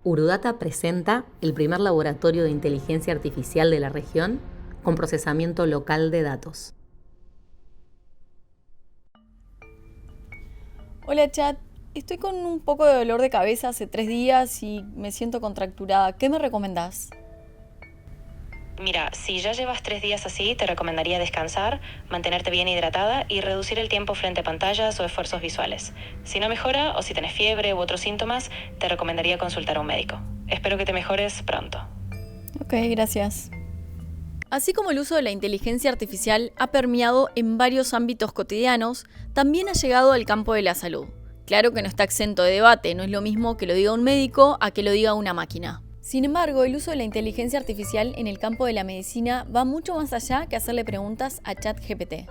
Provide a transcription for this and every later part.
Urudata presenta el primer laboratorio de inteligencia artificial de la región con procesamiento local de datos. Hola chat, estoy con un poco de dolor de cabeza hace 3 días y me siento contracturada. ¿Qué me recomendás? Mira, si ya llevas 3 días así, te recomendaría descansar, mantenerte bien hidratada y reducir el tiempo frente a pantallas o esfuerzos visuales. Si no mejora o si tenés fiebre u otros síntomas, te recomendaría consultar a un médico. Espero que te mejores pronto. Ok, gracias. Así como el uso de la inteligencia artificial ha permeado en varios ámbitos cotidianos, también ha llegado al campo de la salud. Claro que no está exento de debate, no es lo mismo que lo diga un médico a que lo diga una máquina. Sin embargo, el uso de la inteligencia artificial en el campo de la medicina va mucho más allá que hacerle preguntas a ChatGPT.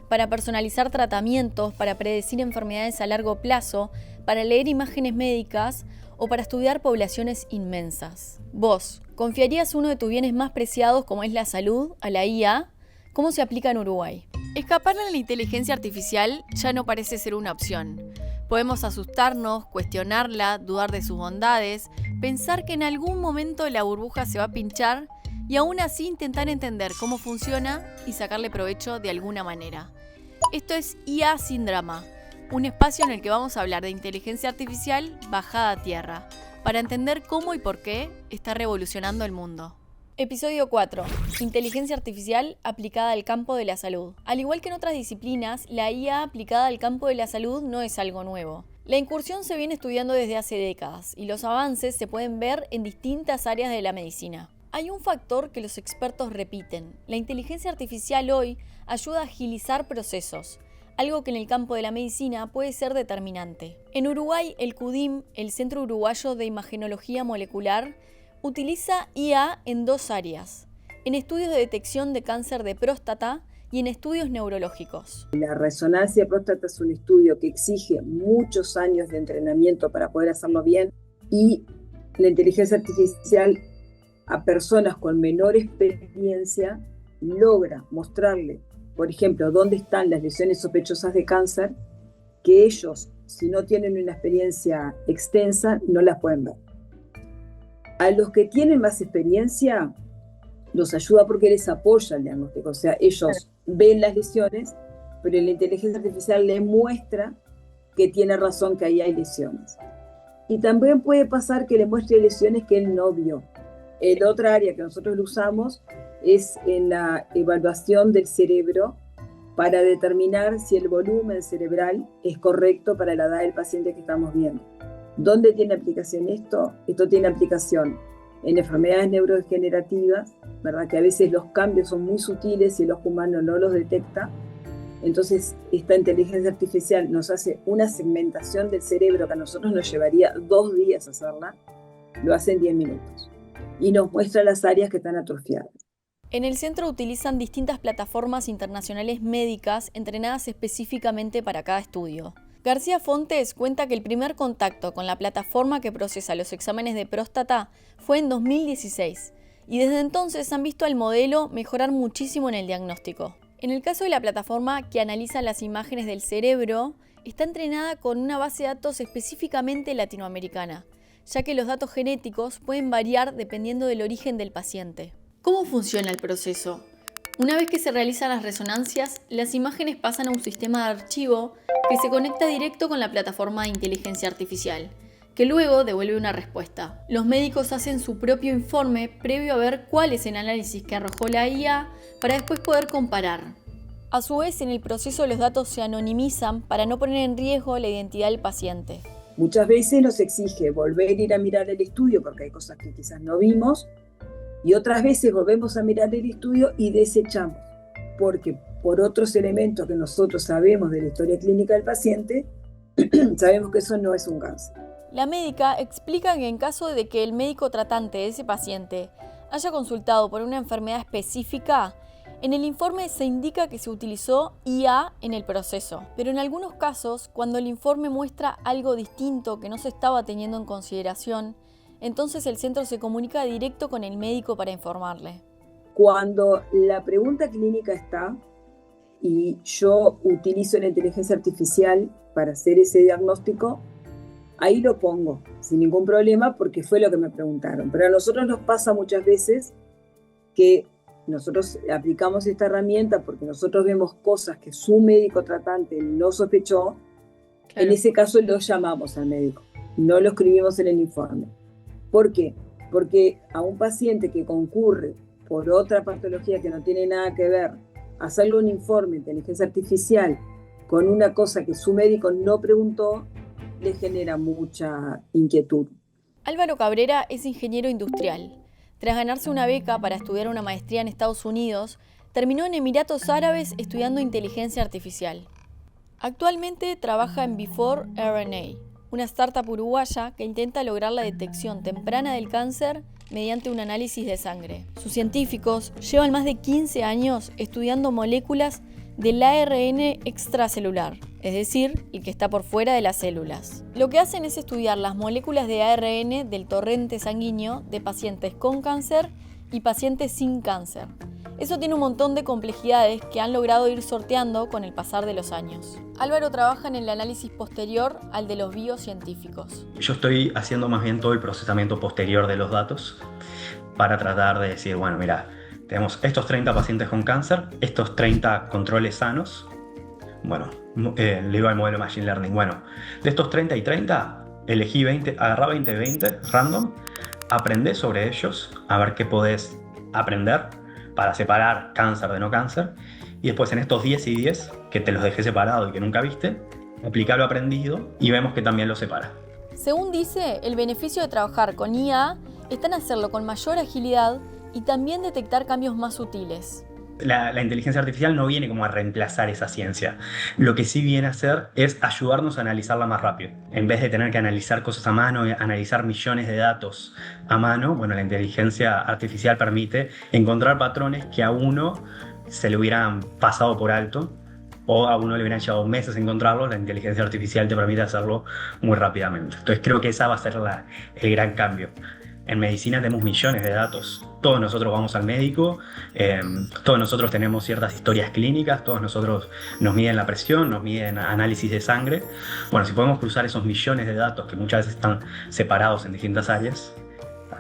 Para personalizar tratamientos, para predecir enfermedades a largo plazo, para leer imágenes médicas o para estudiar poblaciones inmensas. Vos, ¿confiarías uno de tus bienes más preciados como es la salud a la IA? ¿Cómo se aplica en Uruguay? Escaparle a la inteligencia artificial ya no parece ser una opción. Podemos asustarnos, cuestionarla, dudar de sus bondades, pensar que en algún momento la burbuja se va a pinchar y aún así intentar entender cómo funciona y sacarle provecho de alguna manera. Esto es IA sin drama, un espacio en el que vamos a hablar de inteligencia artificial bajada a tierra, para entender cómo y por qué está revolucionando el mundo. Episodio 4. Inteligencia artificial aplicada al campo de la salud. Al igual que en otras disciplinas, la IA aplicada al campo de la salud no es algo nuevo. La incursión se viene estudiando desde hace décadas y los avances se pueden ver en distintas áreas de la medicina. Hay un factor que los expertos repiten. La inteligencia artificial hoy ayuda a agilizar procesos, algo que en el campo de la medicina puede ser determinante. En Uruguay, el CUDIM, el Centro Uruguayo de Imagenología Molecular, utiliza IA en 2 áreas, en estudios de detección de cáncer de próstata y en estudios neurológicos. La resonancia de próstata es un estudio que exige muchos años de entrenamiento para poder hacerlo bien, y la inteligencia artificial a personas con menor experiencia logra mostrarle, por ejemplo, dónde están las lesiones sospechosas de cáncer, que ellos, si no tienen una experiencia extensa, no las pueden ver. A los que tienen más experiencia, los ayuda porque les apoya el diagnóstico. O sea, ellos ven las lesiones, pero la inteligencia artificial les muestra que tiene razón, que ahí hay lesiones. Y también puede pasar que le muestre lesiones que él no vio. El otra área que nosotros lo usamos es en la evaluación del cerebro para determinar si el volumen cerebral es correcto para la edad del paciente que estamos viendo. ¿Dónde tiene aplicación esto? Esto tiene aplicación en enfermedades neurodegenerativas, ¿verdad? Que a veces los cambios son muy sutiles y el ojo humano no los detecta. Entonces, esta inteligencia artificial nos hace una segmentación del cerebro que a nosotros nos llevaría 2 días hacerla, lo hace en 10 minutos. Y nos muestra las áreas que están atrofiadas. En el centro utilizan distintas plataformas internacionales médicas entrenadas específicamente para cada estudio. García Fontes cuenta que el primer contacto con la plataforma que procesa los exámenes de próstata fue en 2016 y desde entonces han visto al modelo mejorar muchísimo en el diagnóstico. En el caso de la plataforma que analiza las imágenes del cerebro, está entrenada con una base de datos específicamente latinoamericana, ya que los datos genéticos pueden variar dependiendo del origen del paciente. ¿Cómo funciona el proceso? Una vez que se realizan las resonancias, las imágenes pasan a un sistema de archivo que se conecta directo con la plataforma de inteligencia artificial, que luego devuelve una respuesta. Los médicos hacen su propio informe previo a ver cuál es el análisis que arrojó la IA para después poder comparar. A su vez, en el proceso los datos se anonimizan para no poner en riesgo la identidad del paciente. Muchas veces nos exige volver a ir a mirar el estudio porque hay cosas que quizás no vimos, y otras veces volvemos a mirar el estudio y desechamos, porque por otros elementos que nosotros sabemos de la historia clínica del paciente, sabemos que eso no es un cáncer. La médica explica que en caso de que el médico tratante de ese paciente haya consultado por una enfermedad específica, en el informe se indica que se utilizó IA en el proceso, pero en algunos casos, cuando el informe muestra algo distinto que no se estaba teniendo en consideración, entonces el centro se comunica directo con el médico para informarle. Cuando la pregunta clínica está y yo utilizo la inteligencia artificial para hacer ese diagnóstico, ahí lo pongo. sin ningún problema, porque fue lo que me preguntaron. Pero a nosotros nos pasa muchas veces que nosotros aplicamos esta herramienta porque nosotros vemos cosas que su médico tratante no sospechó. Claro. En ese caso lo llamamos al médico, no lo escribimos en el informe. ¿Por qué? Porque a un paciente que concurre por otra patología que no tiene nada que ver, hacerle un informe de inteligencia artificial con una cosa que su médico no preguntó, le genera mucha inquietud. Álvaro Cabrera es ingeniero industrial. Tras ganarse una beca para estudiar una maestría en Estados Unidos, terminó en Emiratos Árabes estudiando inteligencia artificial. Actualmente trabaja en Before RNA, una startup uruguaya que intenta lograr la detección temprana del cáncer mediante un análisis de sangre. Sus científicos llevan más de 15 años estudiando moléculas del ARN extracelular, es decir, el que está por fuera de las células. Lo que hacen es estudiar las moléculas de ARN del torrente sanguíneo de pacientes con cáncer y pacientes sin cáncer. Eso tiene un montón de complejidades que han logrado ir sorteando con el pasar de los años. Álvaro trabaja en el análisis posterior al de los biocientíficos. Yo estoy haciendo más bien todo el procesamiento posterior de los datos para tratar de decir, bueno, mira, tenemos estos 30 pacientes con cáncer, estos 30 controles sanos. Bueno, le digo al modelo Machine Learning, bueno, de estos 30 y 30, elegí 20, agarrá 20 random, aprendé sobre ellos, a ver qué podés aprender para separar cáncer de no cáncer, y después en estos 10 y 10, que te los dejé separado y que nunca viste, aplicar lo aprendido y vemos que también lo separa. Según dice, el beneficio de trabajar con IA está en hacerlo con mayor agilidad y también detectar cambios más sutiles. La inteligencia artificial no viene como a reemplazar esa ciencia. Lo que sí viene a hacer es ayudarnos a analizarla más rápido. En vez de tener que analizar cosas a mano, analizar millones de datos a mano, bueno, la inteligencia artificial permite encontrar patrones que a uno se le hubieran pasado por alto o a uno le hubieran llevado meses encontrarlos. La inteligencia artificial te permite hacerlo muy rápidamente. Entonces creo que esa va a ser el gran cambio. En medicina tenemos millones de datos. Todos nosotros vamos al médico, todos nosotros tenemos ciertas historias clínicas, todos nosotros nos miden la presión, nos miden análisis de sangre. Bueno, si podemos cruzar esos millones de datos que muchas veces están separados en distintas áreas,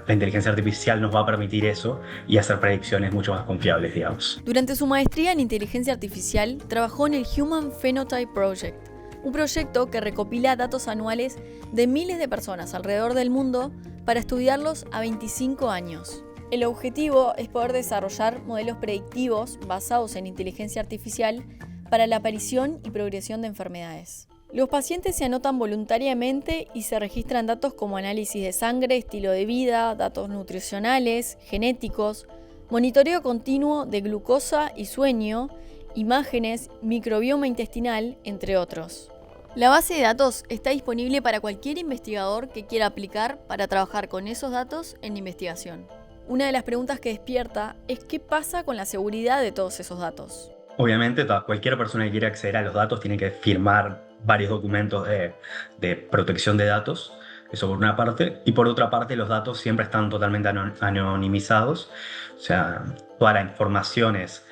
la inteligencia artificial nos va a permitir eso y hacer predicciones mucho más confiables, digamos. Durante su maestría en inteligencia artificial, trabajó en el Human Phenotype Project, un proyecto que recopila datos anuales de miles de personas alrededor del mundo para estudiarlos a 25 años. El objetivo es poder desarrollar modelos predictivos basados en inteligencia artificial para la aparición y progresión de enfermedades. Los pacientes se anotan voluntariamente y se registran datos como análisis de sangre, estilo de vida, datos nutricionales, genéticos, monitoreo continuo de glucosa y sueño, imágenes, microbioma intestinal, entre otros. La base de datos está disponible para cualquier investigador que quiera aplicar para trabajar con esos datos en investigación. Una de las preguntas que despierta es qué pasa con la seguridad de todos esos datos. Obviamente, cualquier persona que quiera acceder a los datos tiene que firmar varios documentos de protección de datos, eso por una parte, y por otra parte los datos siempre están totalmente anonimizados, o sea, toda la información es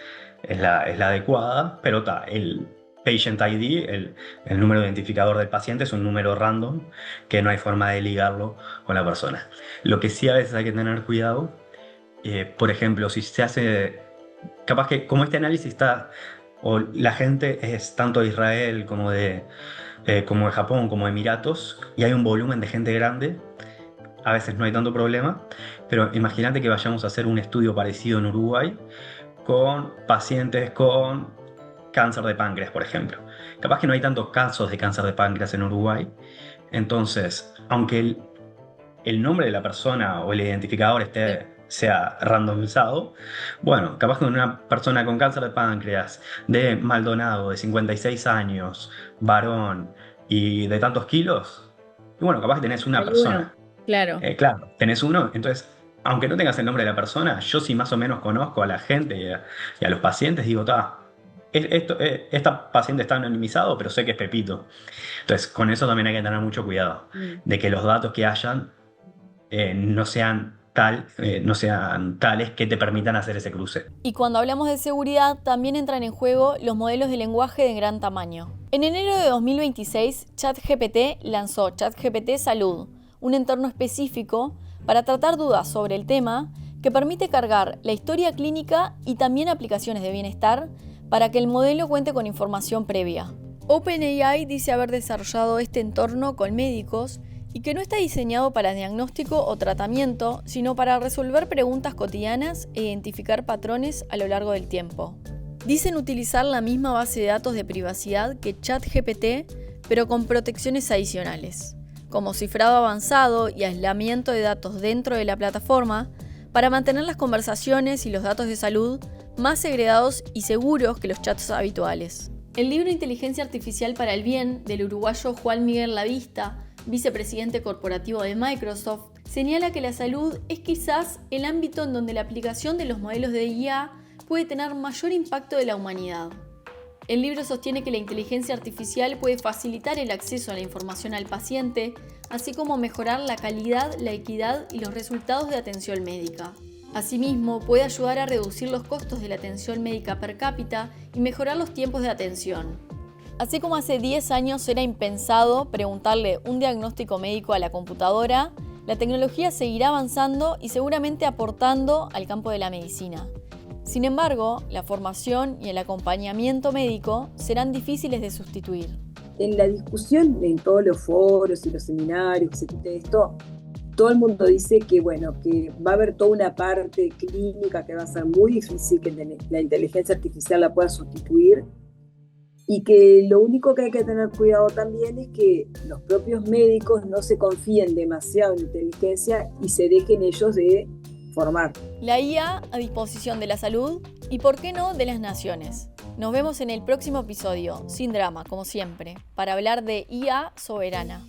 la adecuada, pero el Patient ID, el número identificador del paciente, es un número random que no hay forma de ligarlo con la persona. Lo que sí a veces hay que tener cuidado, por ejemplo, si se hace, capaz que como este análisis está, o la gente es tanto de Israel como de Japón, como de Emiratos, y hay un volumen de gente grande, a veces no hay tanto problema, pero imagínate que vayamos a hacer un estudio parecido en Uruguay con pacientes con cáncer de páncreas, por ejemplo. Capaz que no hay tantos casos de cáncer de páncreas en Uruguay, entonces, aunque el nombre de la persona o el identificador sea randomizado, bueno, capaz que una persona con cáncer de páncreas de Maldonado, de 56 años, varón y de tantos kilos, y bueno, capaz que tenés una persona. Claro. Claro, tenés uno, entonces, aunque no tengas el nombre de la persona, yo sí más o menos conozco a la gente y a los pacientes, digo, esta paciente está anonimizado, pero sé que es Pepito. Entonces, con eso también hay que tener mucho cuidado, de que los datos que hayan no sean tales que te permitan hacer ese cruce. Y cuando hablamos de seguridad, también entran en juego los modelos de lenguaje de gran tamaño. En enero de 2026, ChatGPT lanzó ChatGPT Salud, un entorno específico para tratar dudas sobre el tema que permite cargar la historia clínica y también aplicaciones de bienestar para que el modelo cuente con información previa. OpenAI dice haber desarrollado este entorno con médicos y que no está diseñado para diagnóstico o tratamiento, sino para resolver preguntas cotidianas e identificar patrones a lo largo del tiempo. Dicen utilizar la misma base de datos de privacidad que ChatGPT, pero con protecciones adicionales, como cifrado avanzado y aislamiento de datos dentro de la plataforma, para mantener las conversaciones y los datos de salud más segregados y seguros que los chats habituales. El libro Inteligencia Artificial para el Bien, del uruguayo Juan Miguel Lavista, vicepresidente corporativo de Microsoft, señala que la salud es quizás el ámbito en donde la aplicación de los modelos de IA puede tener mayor impacto de la humanidad. El libro sostiene que la inteligencia artificial puede facilitar el acceso a la información al paciente, así como mejorar la calidad, la equidad y los resultados de atención médica. Asimismo, puede ayudar a reducir los costos de la atención médica per cápita y mejorar los tiempos de atención. Así como hace 10 años era impensado preguntarle un diagnóstico médico a la computadora, la tecnología seguirá avanzando y seguramente aportando al campo de la medicina. Sin embargo, la formación y el acompañamiento médico serán difíciles de sustituir. En la discusión, en todos los foros y los seminarios que se discute esto, todo el mundo dice que, que va a haber toda una parte clínica que va a ser muy difícil que la inteligencia artificial la pueda sustituir, y que lo único que hay que tener cuidado también es que los propios médicos no se confíen demasiado en la inteligencia y se dejen ellos de formar. La IA a disposición de la salud y, por qué no, de las naciones. Nos vemos en el próximo episodio, sin drama, como siempre, para hablar de IA soberana.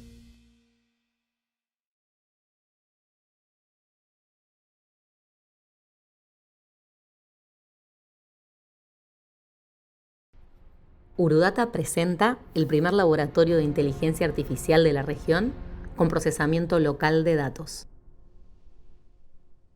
Urudata presenta el primer laboratorio de inteligencia artificial de la región con procesamiento local de datos.